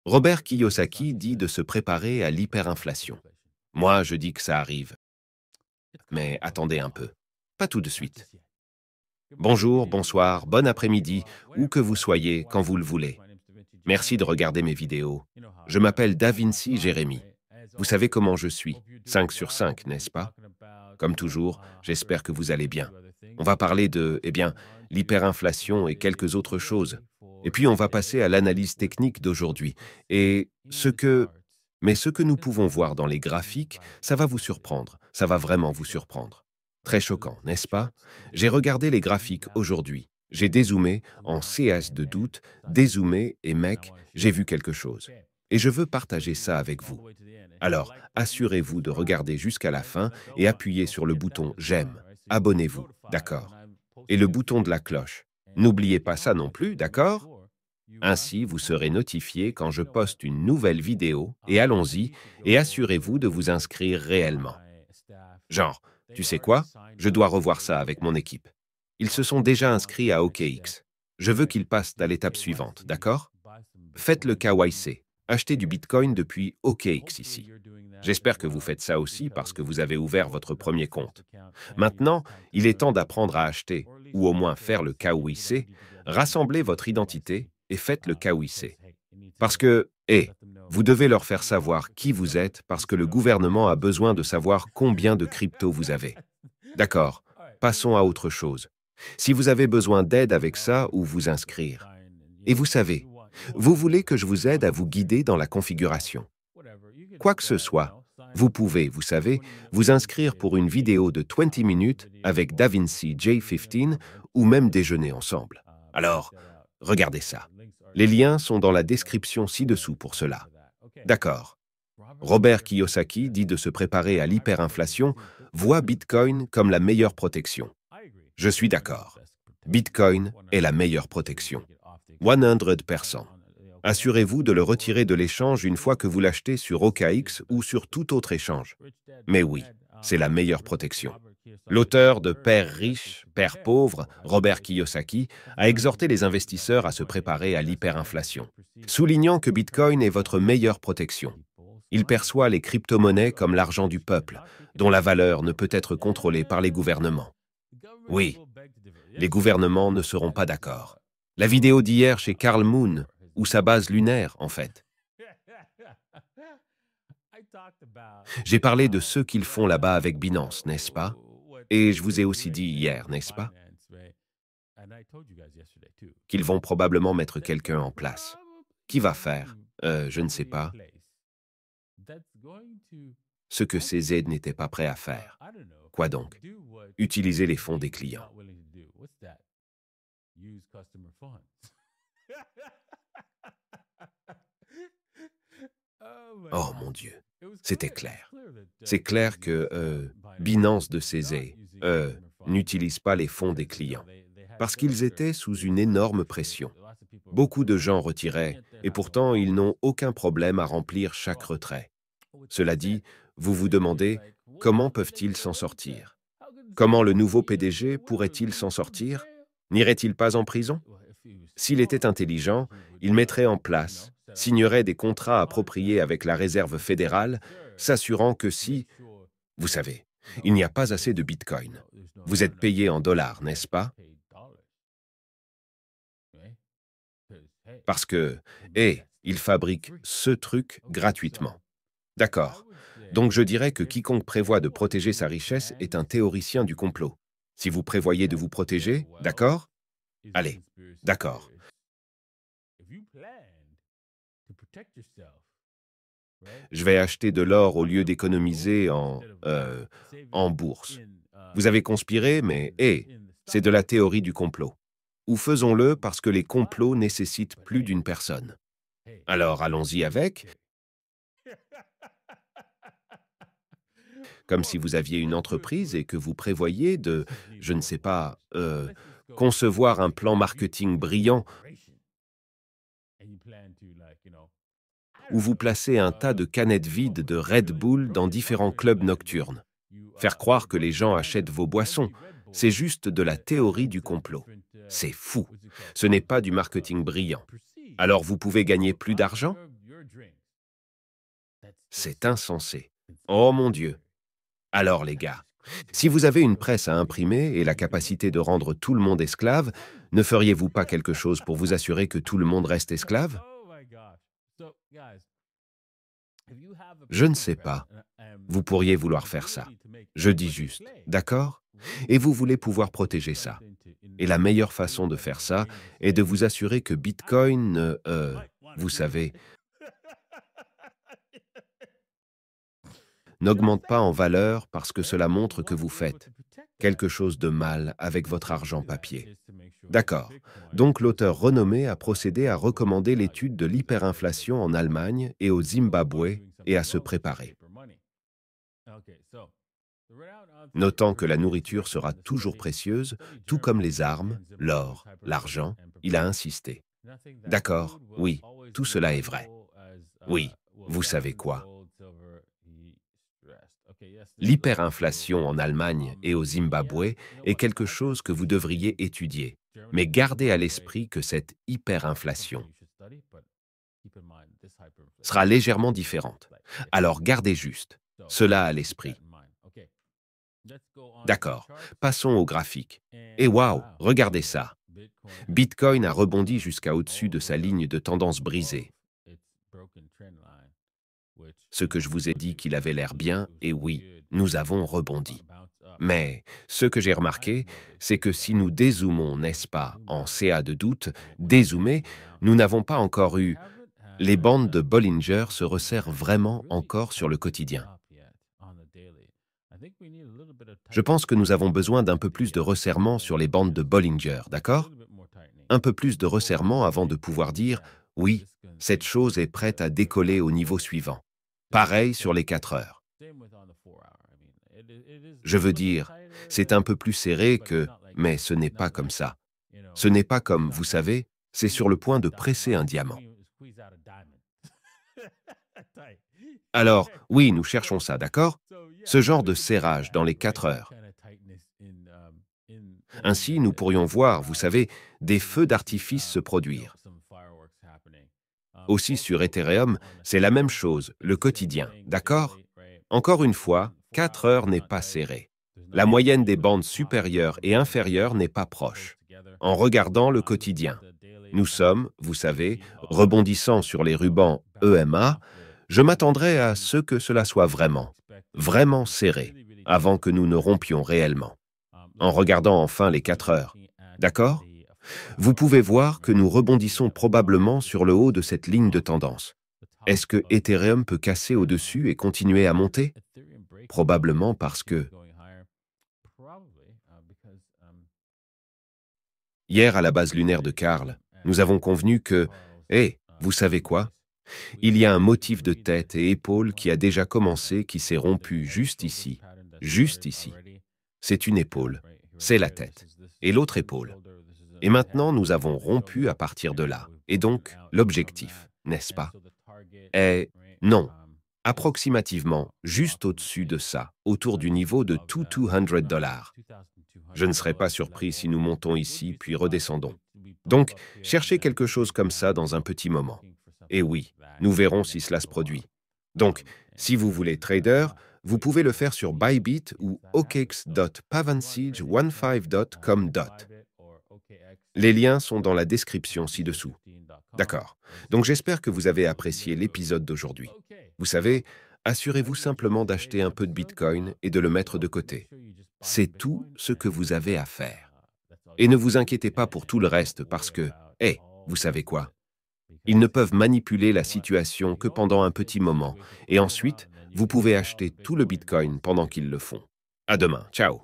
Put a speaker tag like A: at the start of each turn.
A: Robert Kiyosaki dit de se préparer à l'hyperinflation. Moi, je dis que ça arrive. Mais attendez un peu. Pas tout de suite. Bonjour, bonsoir, bon après-midi, où que vous soyez, quand vous le voulez. Merci de regarder mes vidéos. Je m'appelle Da Vinci Jérémy. Vous savez comment je suis. 5 sur 5, n'est-ce pas? Comme toujours, j'espère que vous allez bien. On va parler de, l'hyperinflation et quelques autres choses. Et puis on va passer à l'analyse technique d'aujourd'hui. Mais ce que nous pouvons voir dans les graphiques, ça va vous surprendre. Ça va vraiment vous surprendre. Très choquant, n'est-ce pas? J'ai regardé les graphiques aujourd'hui. J'ai dézoomé en CS de doute, dézoomé et mec, j'ai vu quelque chose. Et je veux partager ça avec vous. Alors, assurez-vous de regarder jusqu'à la fin et appuyez sur le bouton j'aime. Abonnez-vous, d'accord? Et le bouton de la cloche. N'oubliez pas ça non plus, d'accord? Ainsi, vous serez notifié quand je poste une nouvelle vidéo et allons-y et assurez-vous de vous inscrire réellement. Genre, tu sais quoi? Je dois revoir ça avec mon équipe. Ils se sont déjà inscrits à OKX. Je veux qu'ils passent à l'étape suivante, d'accord? Faites le KYC. Achetez du Bitcoin depuis OKX ici. J'espère que vous faites ça aussi parce que vous avez ouvert votre premier compte. Maintenant, il est temps d'apprendre à acheter, ou au moins faire le KYC. Rassemblez votre identité et faites le KYC. Parce que, vous devez leur faire savoir qui vous êtes parce que le gouvernement a besoin de savoir combien de crypto vous avez. D'accord, passons à autre chose. Si vous avez besoin d'aide avec ça ou vous inscrire. Et vous savez, vous voulez que je vous aide à vous guider dans la configuration. Quoi que ce soit, vous pouvez, vous savez, vous inscrire pour une vidéo de 20 minutes avec DaVinci J15 ou même déjeuner ensemble. Alors, regardez ça. Les liens sont dans la description ci-dessous pour cela. D'accord. Robert Kiyosaki dit de se préparer à l'hyperinflation, voit Bitcoin comme la meilleure protection. Je suis d'accord. Bitcoin est la meilleure protection. 100%. Assurez-vous de le retirer de l'échange une fois que vous l'achetez sur OKX ou sur tout autre échange. Mais oui, c'est la meilleure protection. L'auteur de Père riche, Père pauvre, Robert Kiyosaki, a exhorté les investisseurs à se préparer à l'hyperinflation, soulignant que Bitcoin est votre meilleure protection. Il perçoit les crypto-monnaies comme l'argent du peuple, dont la valeur ne peut être contrôlée par les gouvernements. Oui, les gouvernements ne seront pas d'accord. La vidéo d'hier chez Carl Moon, ou sa base lunaire, en fait. J'ai parlé de ce qu'ils font là-bas avec Binance, n'est-ce pas? Et je vous ai aussi dit hier, n'est-ce pas? Qu'ils vont probablement mettre quelqu'un en place. Qui va faire? Je ne sais pas. Ce que ces aides n'étaient pas prêts à faire. Quoi donc? Utiliser les fonds des clients. Oh mon Dieu, c'était clair. C'est clair que Binance de Cézanne n'utilise pas les fonds des clients parce qu'ils étaient sous une énorme pression. Beaucoup de gens retiraient et pourtant ils n'ont aucun problème à remplir chaque retrait. Cela dit, vous vous demandez comment peuvent-ils s'en sortir? Comment le nouveau PDG pourrait-il s'en sortir? N'irait-il pas en prison? S'il était intelligent, il mettrait en place, signerait des contrats appropriés avec la Réserve fédérale, s'assurant que si, vous savez, il n'y a pas assez de Bitcoin, vous êtes payé en dollars, n'est-ce pas? Parce que, il fabrique ce truc gratuitement. D'accord. Donc je dirais que quiconque prévoit de protéger sa richesse est un théoricien du complot. Si vous prévoyez de vous protéger, d'accord? Allez, d'accord. Je vais acheter de l'or au lieu d'économiser en bourse. Vous avez conspiré, mais c'est de la théorie du complot. Ou faisons-le parce que les complots nécessitent plus d'une personne. Alors allons-y avec, comme si vous aviez une entreprise et que vous prévoyez de, je ne sais pas, concevoir un plan marketing brillant où vous placez un tas de canettes vides de Red Bull dans différents clubs nocturnes. Faire croire que les gens achètent vos boissons, c'est juste de la théorie du complot. C'est fou. Ce n'est pas du marketing brillant. Alors vous pouvez gagner plus d'argent? C'est insensé. Oh mon Dieu! Alors les gars, si vous avez une presse à imprimer et la capacité de rendre tout le monde esclave, ne feriez-vous pas quelque chose pour vous assurer que tout le monde reste esclave? Je ne sais pas. Vous pourriez vouloir faire ça. Je dis juste, d'accord? Et vous voulez pouvoir protéger ça. Et la meilleure façon de faire ça est de vous assurer que Bitcoin vous savez, n'augmente pas en valeur parce que cela montre que vous faites quelque chose de mal avec votre argent papier. D'accord. Donc l'auteur renommé a procédé à recommander l'étude de l'hyperinflation en Allemagne et au Zimbabwe et à se préparer. Notant que la nourriture sera toujours précieuse, tout comme les armes, l'or, l'argent, il a insisté. D'accord, oui, tout cela est vrai. Oui, vous savez quoi? L'hyperinflation en Allemagne et au Zimbabwe est quelque chose que vous devriez étudier. Mais gardez à l'esprit que cette hyperinflation sera légèrement différente. Alors gardez juste cela à l'esprit. D'accord, passons au graphique. Et waouh, regardez ça. Bitcoin a rebondi jusqu'à au-dessus de sa ligne de tendance brisée. Ce que je vous ai dit qu'il avait l'air bien, et oui, nous avons rebondi. Mais ce que j'ai remarqué, c'est que si nous dézoomons, n'est-ce pas, en CA de doute, dézoomer, nous n'avons pas encore eu. Les bandes de Bollinger se resserrent vraiment encore sur le quotidien. Je pense que nous avons besoin d'un peu plus de resserrement sur les bandes de Bollinger, d'accord? Un peu plus de resserrement avant de pouvoir dire « oui, cette chose est prête à décoller au niveau suivant ». Pareil sur les 4 heures. Je veux dire, c'est un peu plus serré que « mais ce n'est pas comme ça ». Ce n'est pas comme, vous savez, c'est sur le point de presser un diamant. Alors, oui, nous cherchons ça, d'accord? Ce genre de serrage dans les 4 heures. Ainsi, nous pourrions voir, vous savez, des feux d'artifice se produire. Aussi sur Ethereum, c'est la même chose, le quotidien, d'accord? Encore une fois, 4 heures n'est pas serré. La moyenne des bandes supérieures et inférieures n'est pas proche. En regardant le quotidien, nous sommes, vous savez, rebondissant sur les rubans EMA, je m'attendrais à ce que cela soit vraiment, vraiment serré, avant que nous ne rompions réellement. En regardant enfin les 4 heures, d'accord? Vous pouvez voir que nous rebondissons probablement sur le haut de cette ligne de tendance. Est-ce que Ethereum peut casser au-dessus et continuer à monter? Probablement parce que, hier à la base lunaire de Karl, nous avons convenu que, hé, vous savez quoi? Il y a un motif de tête et épaules qui a déjà commencé, qui s'est rompu juste ici. Juste ici. C'est une épaule, c'est la tête. Et l'autre épaule. Et maintenant, nous avons rompu à partir de là. Et donc, l'objectif, n'est-ce pas, est non, approximativement juste au-dessus de ça, autour du niveau de $200. Je ne serais pas surpris si nous montons ici puis redescendons. Donc, cherchez quelque chose comme ça dans un petit moment. Et oui, nous verrons si cela se produit. Donc, si vous voulez trader, vous pouvez le faire sur Bybit ou okx.pavansage15.com. Les liens sont dans la description ci-dessous. D'accord. Donc j'espère que vous avez apprécié l'épisode d'aujourd'hui. Vous savez, assurez-vous simplement d'acheter un peu de Bitcoin et de le mettre de côté. C'est tout ce que vous avez à faire. Et ne vous inquiétez pas pour tout le reste parce que, vous savez quoi? Ils ne peuvent manipuler la situation que pendant un petit moment et ensuite, vous pouvez acheter tout le Bitcoin pendant qu'ils le font. À demain. Ciao.